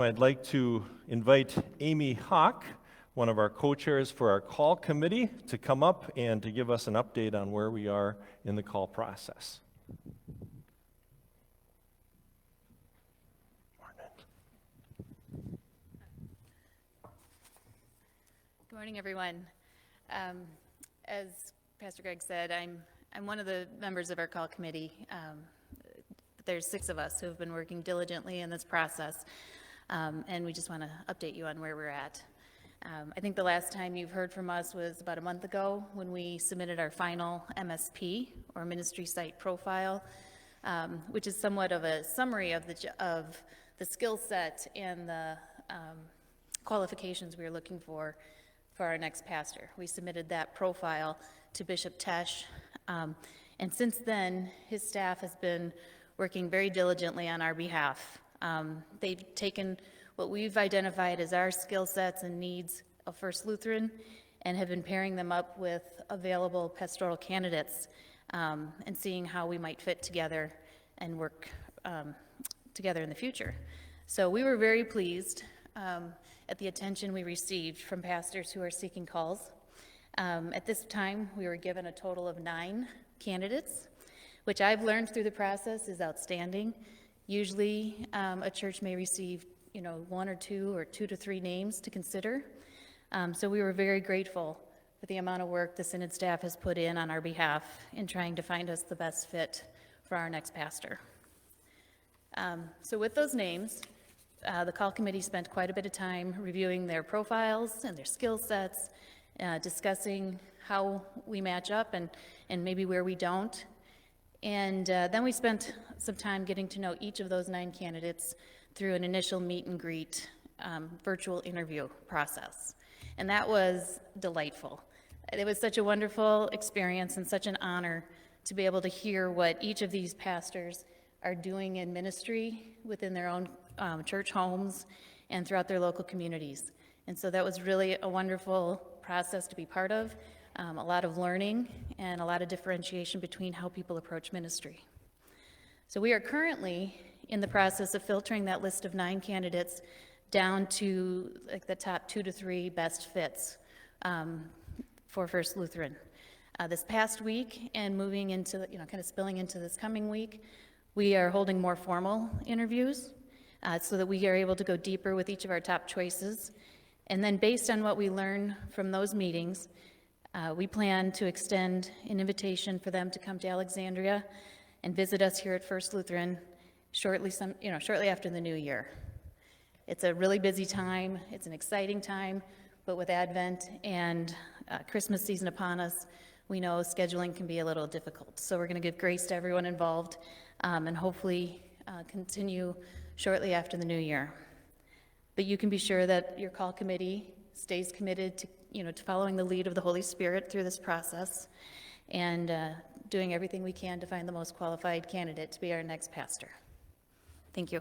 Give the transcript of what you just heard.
I'd like to invite Amy Hawk, one of our co-chairs for our call committee, to come up and to give us an update on where we are in the call process. Good morning, everyone. As Pastor Greg said, I'm one of the members of our call committee. There's 6 of us who have been working diligently in this process, and we just want to update you on where we're at. I think the last time you've heard from us was about a month ago when we submitted our final MSP, or Ministry Site Profile, which is somewhat of a summary of the skill set and the qualifications we are looking for our next pastor. We submitted that profile to Bishop Tesh, and since then, his staff has been working very diligently on our behalf. They've taken what we've identified as our skill sets and needs of First Lutheran and have been pairing them up with available pastoral candidates and seeing how we might fit together and work together in the future. So we were very pleased at the attention we received from pastors who are seeking calls. At this time, we were given a total of 9 candidates, which I've learned through the process is outstanding. Usually, a church may receive, 1 or 2 or 2 to 3 names to consider. So we were very grateful for the amount of work the Synod staff has put in on our behalf in trying to find us the best fit for our next pastor. So with those names, the call committee spent quite a bit of time reviewing their profiles and their skill sets, discussing how we match up and maybe where we don't. And then we spent some time getting to know each of those 9 candidates through an initial meet and greet virtual interview process. And that was delightful. It was such a wonderful experience and such an honor to be able to hear what each of these pastors are doing in ministry within their own church homes and throughout their local communities. And so that was really a wonderful process to be part of, a lot of learning and a lot of differentiation between how people approach ministry. So we are currently in the process of filtering that list of 9 candidates down to like the top 2 to 3 best fits for First Lutheran. This past week and moving into, kind of spilling into this coming week, we are holding more formal interviews so that we are able to go deeper with each of our top choices. And then based on what we learn from those meetings, we plan to extend an invitation for them to come to Alexandria and visit us here at First Lutheran shortly after the new year. It's a really busy time, it's an exciting time, but with Advent and Christmas season upon us, we know scheduling can be a little difficult. So we're going to give grace to everyone involved and hopefully continue shortly after the new year. But you can be sure that your call committee stays committed to, to following the lead of the Holy Spirit through this process and doing everything we can to find the most qualified candidate to be our next pastor. Thank you.